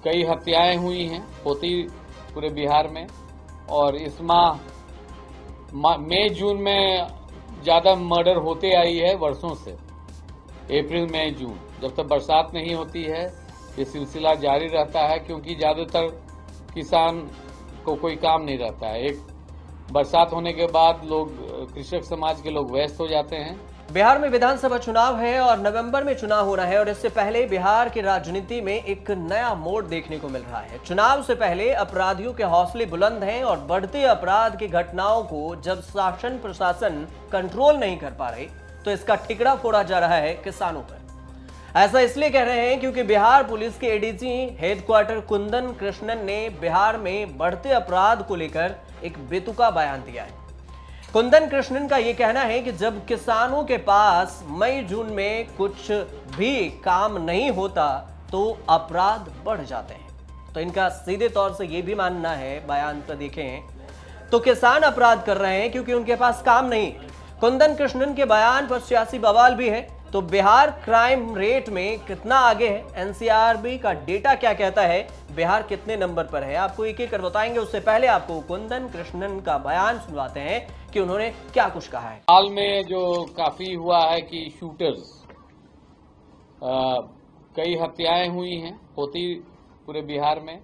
कई हत्याएं हुई हैं होती पूरे बिहार में, और इस माह मई जून में ज़्यादा मर्डर होते आई है वर्षों से। अप्रैल मई जून जब तक बरसात नहीं होती है ये सिलसिला जारी रहता है, क्योंकि ज़्यादातर किसान को कोई काम नहीं रहता है। एक बरसात होने के बाद लोग, कृषक समाज के लोग व्यस्त हो जाते हैं। बिहार में विधानसभा चुनाव है और नवंबर में चुनाव होना है, और इससे पहले बिहार की राजनीति में एक नया मोड़ देखने को मिल रहा है। चुनाव से पहले अपराधियों के हौसले बुलंद हैं और बढ़ते अपराध की घटनाओं को जब शासन प्रशासन कंट्रोल नहीं कर पा रहे तो इसका ठिकरा फोड़ा जा रहा है किसानों पर। ऐसा इसलिए कह रहे हैं क्योंकि बिहार पुलिस के एडीजी हेडक्वार्टर कुंदन कृष्णन ने बिहार में बढ़ते अपराध को लेकर एक बेतुका बयान दिया है। कुंदन कृष्णन का यह कहना है कि जब किसानों के पास मई जून में कुछ भी काम नहीं होता तो अपराध बढ़ जाते हैं। तो इनका सीधे तौर से यह भी मानना है, बयान पर देखें तो किसान अपराध कर रहे हैं क्योंकि उनके पास काम नहीं। कुंदन कृष्णन के बयान पर सियासी बवाल भी है। तो बिहार क्राइम रेट में कितना आगे है, एनसीआरबी का डेटा क्या कहता है, बिहार कितने नंबर पर है, आपको एक एक कर बताएंगे। उससे पहले आपको कुंदन कृष्णन का बयान सुनवाते हैं कि उन्होंने क्या कुछ कहा है। हाल में जो काफी हुआ है कि शूटर्स, कई हत्याएं हुई हैं होती पूरे बिहार में,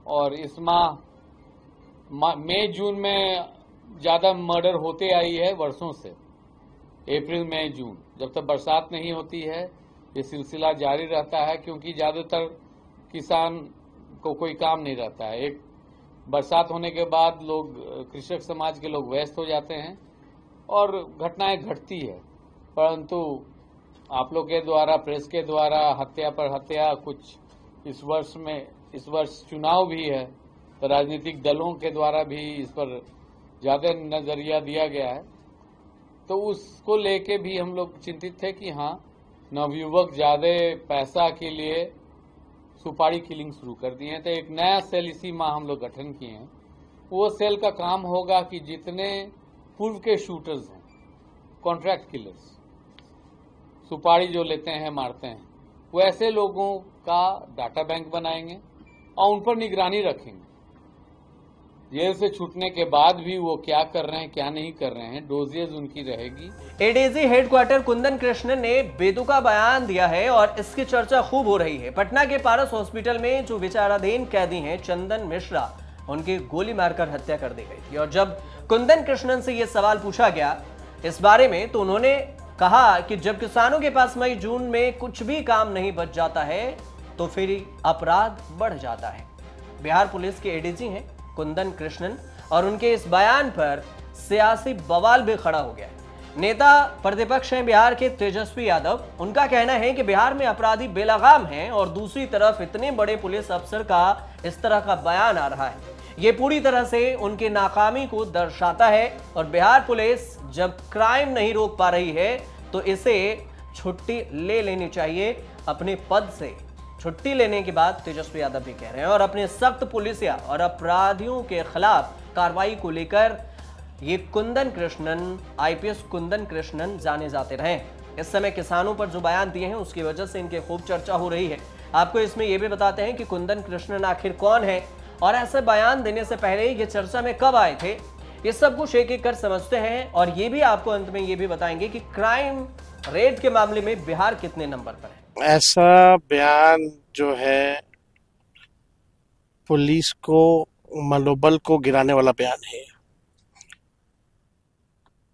और इस माह मई जून में ज्यादा मर्डर होते आई है वर्षों से। अप्रैल मई जून जब तक बरसात नहीं होती है ये सिलसिला जारी रहता है, क्योंकि ज्यादातर किसान को कोई काम नहीं रहता है। एक बरसात होने के बाद लोग, कृषक समाज के लोग व्यस्त हो जाते हैं और घटनाएं घटती है। परंतु आप लोग के द्वारा, प्रेस के द्वारा हत्या पर हत्या, कुछ इस वर्ष चुनाव भी है तो राजनीतिक दलों के द्वारा भी इस पर ज्यादा नजरिया दिया गया है। तो उसको लेके भी हम लोग चिंतित थे कि हाँ, नवयुवक ज्यादा पैसा के लिए सुपारी किलिंग शुरू कर दिए हैं। तो एक नया सेल इसी माह हम लोग गठन किए हैं। वो सेल का काम होगा कि जितने पूर्व के शूटर्स हैं, कॉन्ट्रैक्ट किलर्स, सुपारी जो लेते हैं मारते हैं, वैसे लोगों का डाटा बैंक बनाएंगे और उन पर निगरानी रखेंगे। जेल से छूटने के बाद भी वो क्या कर रहे हैं, क्या नहीं कर रहे हैं, डोजेज उनकी रहेगी। एडीजी हेडक्वार्टर कुंदन कृष्णन ने बेतुका बयान दिया है और इसकी चर्चा खूब हो रही है। पटना के पारस हॉस्पिटल में जो विचाराधीन कैदी हैं चंदन मिश्रा, उनकी गोली मारकर हत्या कर दी गई थी। और जब कुंदन कृष्णन से यह सवाल पूछा गया इस बारे में तो उन्होंने कहा कि जब किसानों के पास मई जून में कुछ भी काम नहीं बच जाता है तो फिर अपराध बढ़ जाता है। बिहार पुलिस के एडीजी हैं कुंदन कृष्णन और उनके इस बयान पर सियासी बवाल भी खड़ा हो गया। नेता प्रतिपक्ष हैं बिहार के तेजस्वी यादव, उनका कहना है कि बिहार में अपराधी बेलगाम हैं और दूसरी तरफ इतने बड़े पुलिस अफसर का इस तरह का बयान आ रहा है। ये पूरी तरह से उनकी नाकामी को दर्शाता है और बिहार पुलिस जब क्राइम नहीं रोक पा रही है तो इसे छुट्टी ले लेनी चाहिए अपने पद से। छुट्टी लेने के बाद तेजस्वी यादव भी कह रहे हैं और अपने सख्त पुलिसिया और अपराधियों के खिलाफ कार्रवाई को लेकर ये कुंदन कृष्णन, आईपीएस कुंदन कृष्णन जाने जाते रहे। इस समय किसानों पर जो बयान दिए हैं उसकी वजह से इनके खूब चर्चा हो रही है। आपको इसमें यह भी बताते हैं कि कुंदन कृष्णन आखिर कौन है और ऐसे बयान देने से पहले ये चर्चा में कब आए थे, ये सब कुछ एक एक कर समझते हैं। और ये भी आपको अंत में ये भी बताएंगे कि क्राइम रेट के मामले में बिहार कितने नंबर पर है। ऐसा बयान जो है पुलिस को, मनोबल को गिराने वाला बयान है।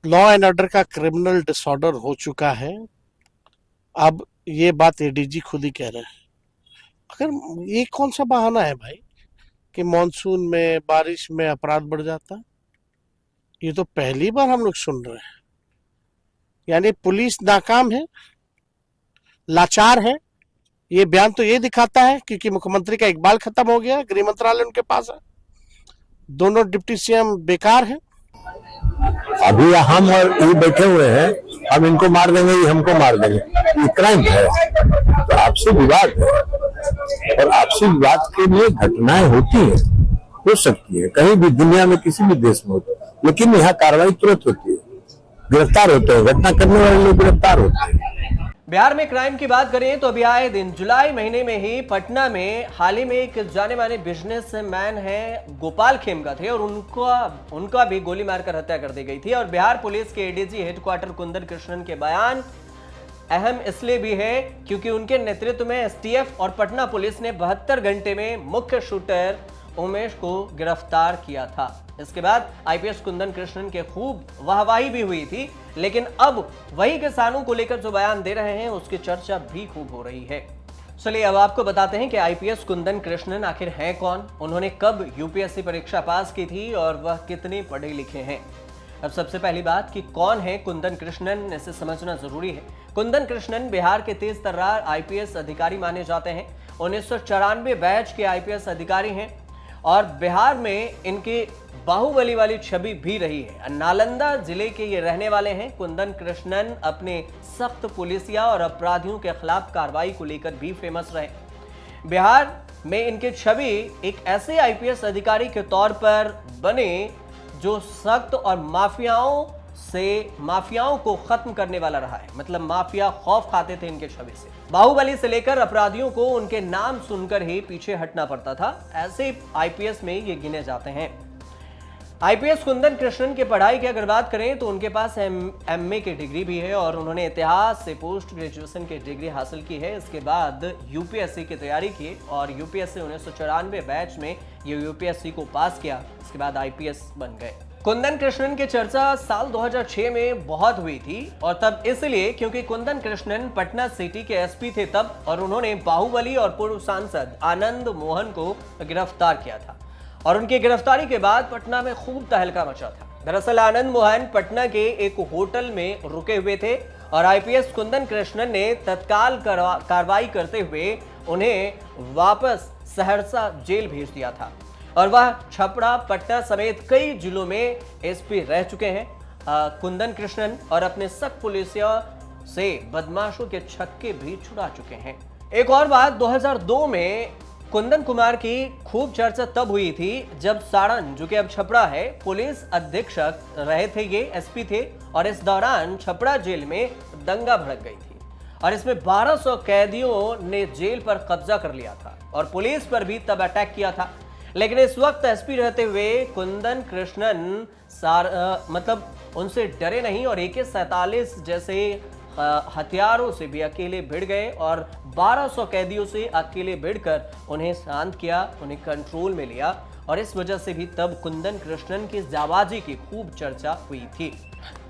लॉ एंड ऑर्डर का क्रिमिनल डिसऑर्डर हो चुका है। अब ये बात एडीजी खुद ही कह रहे हैं। अगर ये कौन सा बहाना है भाई कि मॉनसून में, बारिश में अपराध बढ़ जाता? ये तो पहली बार हम लोग सुन रहे हैं। यानी पुलिस नाकाम है, लाचार है। ये बयान तो ये दिखाता है क्योंकि मुख्यमंत्री का इकबाल खत्म हो गया, गृह मंत्रालय उनके पास है, दोनों डिप्टी सीएम बेकार हैं। अभी हम और ये बैठे हुए हैं, हम इनको मार देंगे, ये हमको मार देंगे, ये क्राइम है। तो आपसी विवाद है और आपसी विवाद के लिए घटनाएं होती है, हो सकती है कहीं भी दुनिया में, किसी भी देश में होती है, लेकिन यहाँ कार्रवाई तुरंत होती है, गिरफ्तार होते हैं, घटना करने वाले लोग गिरफ्तार होते हैं। बिहार में क्राइम की बात करें तो अभी आए दिन जुलाई महीने में ही पटना में हाल ही में एक जाने माने बिजनेसमैन हैं गोपाल खेमका और उनका भी गोली मारकर हत्या कर दी गई थी। और बिहार पुलिस के एडीजी हेडक्वार्टर कुंदन कृष्णन के बयान अहम इसलिए भी है क्योंकि उनके नेतृत्व में एसटीएफ और पटना पुलिस ने 72 घंटे में मुख्य शूटर उमेश को गिरफ्तार किया था। इसके बाद आईपीएस कुंदन कृष्णन के खूब वाहवाही भी हुई थी, लेकिन अब वही किसानों को लेकर जो बयान दे रहे हैं उसकी चर्चा भी खूब हो रही है। चलिए अब आपको बताते हैं कि आईपीएस कुंदन कृष्णन आखिर हैं कौन, उन्होंने कब यूपीएससी परीक्षा पास की थी और वह कितने पढ़े लिखे हैं। अब सबसे पहली बात कि कौन है कुंदन कृष्णन, इसे समझना जरूरी है। कुंदन कृष्णन बिहार के तेज तर्रार आईपीएस अधिकारी माने जाते हैं। 1994 बैच के आईपीएस अधिकारी हैं और बिहार में इनकी बाहुबली वाली छवि भी रही है। नालंदा जिले के ये रहने वाले हैं। कुंदन कृष्णन अपने सख्त पुलिसिया और अपराधियों के खिलाफ कार्रवाई को लेकर भी फेमस रहे। बिहार में इनकी छवि एक ऐसे आईपीएस अधिकारी के तौर पर बने जो सख्त और माफियाओं को खत्म करने वाला रहा है। मतलब माफिया खौफ खाते थे इनके छवि से। बाहुबली से लेकर अपराधियों को उनके नाम सुनकर ही पीछे हटना पड़ता था। ऐसे आईपीएस में ये गिने जाते हैं। आईपीएस कुंदन कृष्णन की पढ़ाई की अगर बात करें तो उनके पास एमए की डिग्री भी है और उन्होंने इतिहास से पोस्ट ग्रेजुएशन की डिग्री हासिल की है। इसके बाद यूपीएससी की तैयारी की और यूपीएससी 1994 बैच में ये यूपीएससी को पास किया। इसके बाद आईपीएस बन गए। कुंदन कृष्णन की चर्चा साल 2006 में बहुत हुई थी और तब इसलिए क्योंकि कुंदन कृष्णन पटना सिटी के एसपी थे तब, और उन्होंने बाहुबली और पूर्व सांसद आनंद मोहन को गिरफ्तार किया था। और उनकी गिरफ्तारी के बाद पटना में खूब तहलका मचा था। दरअसल आनंद मोहन पटना के एक होटल में रुके हुए थे और आईपीएस कुंदन कृष्णन ने तत्काल कार्रवाई करते हुए उन्हें वापस सहरसा जेल भेज दिया था और वह छपरा, पटना समेत कई जिलों में एसपी रह चुके हैं। कुंदन कृष्णन और अपने सख्त पुलिसिया से बदमाशों के छक्के भी छुड़ा चुके हैं। एक और बात, 2002 में कुंदन कुमार की खूब चर्चा तब हुई थी जब सारण, जो कि अब छपरा है, पुलिस अधीक्षक रहे थे, ये एसपी थे और इस दौरान छपरा जेल में दंगा भड़क गई थी और इसमें 1200 कैदियों ने जेल पर कब्जा कर लिया था और पुलिस पर भी तब अटैक किया था। लेकिन इस वक्त एसपी रहते हुए कुंदन कृष्णन मतलब उनसे डरे नहीं और AK-47 जैसे हथियारों से भी अकेले भिड़ गए और 1200 कैदियों से अकेले भिड़कर उन्हें शांत किया, उन्हें कंट्रोल में लिया और इस वजह से भी तब कुंदन कृष्णन की जाबाजी की खूब चर्चा हुई थी।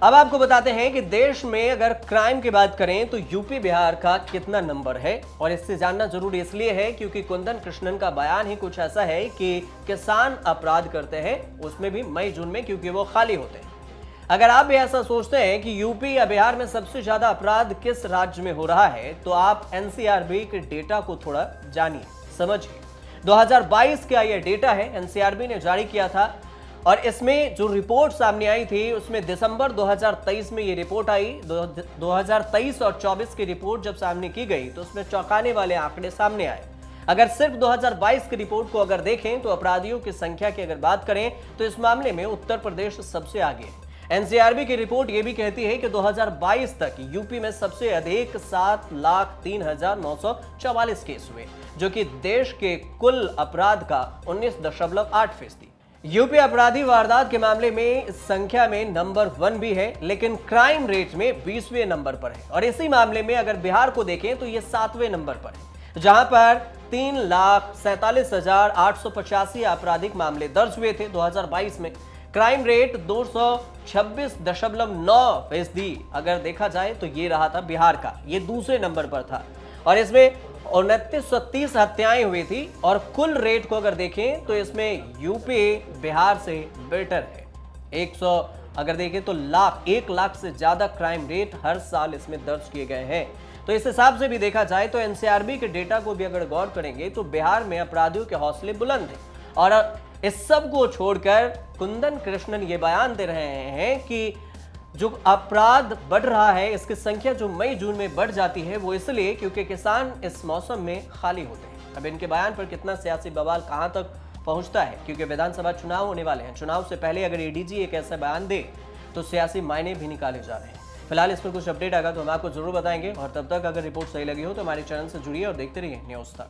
अब आपको बताते हैं कि देश में अगर क्राइम की बात करें तो यूपी बिहार का कितना नंबर है, और इससे जानना जरूरी इसलिए है क्योंकि कुंदन कृष्णन का बयान ही कुछ ऐसा है कि किसान अपराध करते हैं, उसमें भी मई जून में, क्योंकि वो खाली होते हैं। अगर आप भी ऐसा सोचते हैं कि यूपी या बिहार में सबसे ज्यादा अपराध किस राज्य में हो रहा है तो आप एनसीआरबी के डेटा को थोड़ा जानिए, समझिए। 2022 का यह डेटा है, एनसीआरबी ने जारी किया था और इसमें जो रिपोर्ट सामने आई थी उसमें दिसंबर 2023 में ये रिपोर्ट आई। 2023 और 24 की रिपोर्ट जब सामने की गई तो उसमें चौंकाने वाले आंकड़े सामने आए। अगर सिर्फ 2022 की रिपोर्ट को अगर देखें तो अपराधियों की संख्या की अगर बात करें तो इस मामले में उत्तर प्रदेश सबसे आगे है। एनसीआरबी की रिपोर्ट यह भी कहती है कि 2022 तक यूपी में सबसे अधिक 7,03,944 केस हुए, जो कि देश के कुल अपराध का 19.8%। यूपी अपराधी वारदात के मामले में इस संख्या में नंबर 1 भी है, लेकिन क्राइम रेट में 20वें नंबर पर है। और इसी मामले में अगर बिहार को देखें तो यह 7वें नंबर पर है, जहां पर 3,47,885 आपराधिक मामले दर्ज हुए थे 2022 में। क्राइम रेट 226.9% अगर देखा जाए तो ये रहा था बिहार का, ये दूसरे नंबर पर था और इसमें 2930 हत्याएं हुई थी। और कुल रेट को अगर देखें तो इसमें यूपी बिहार से बेटर है। 100 अगर देखें तो 1 लाख से ज्यादा क्राइम रेट हर साल इसमें दर्ज किए गए हैं। तो इस हिसाब से भी देखा जाए तो एनसीआरबी के डेटा को भी अगर गौर करेंगे तो बिहार में अपराधियों के हौसले बुलंद हैं। और इस सब को छोड़कर कुंदन कृष्णन ये बयान दे रहे हैं कि जो अपराध बढ़ रहा है, इसकी संख्या जो मई जून में बढ़ जाती है वो इसलिए क्योंकि किसान इस मौसम में खाली होते हैं। अब इनके बयान पर कितना सियासी बवाल कहां तक पहुंचता है, क्योंकि विधानसभा चुनाव होने वाले हैं। चुनाव से पहले अगर एडीजी एक ऐसा बयान दे तो सियासी मायने भी निकाले जा रहे हैं। फिलहाल इस पर कुछ अपडेट आएगा तो हम आपको जरूर बताएंगे, और तब तक अगर रिपोर्ट सही लगी हो तो हमारे चैनल से जुड़िए और देखते रहिए न्यूज़ तक।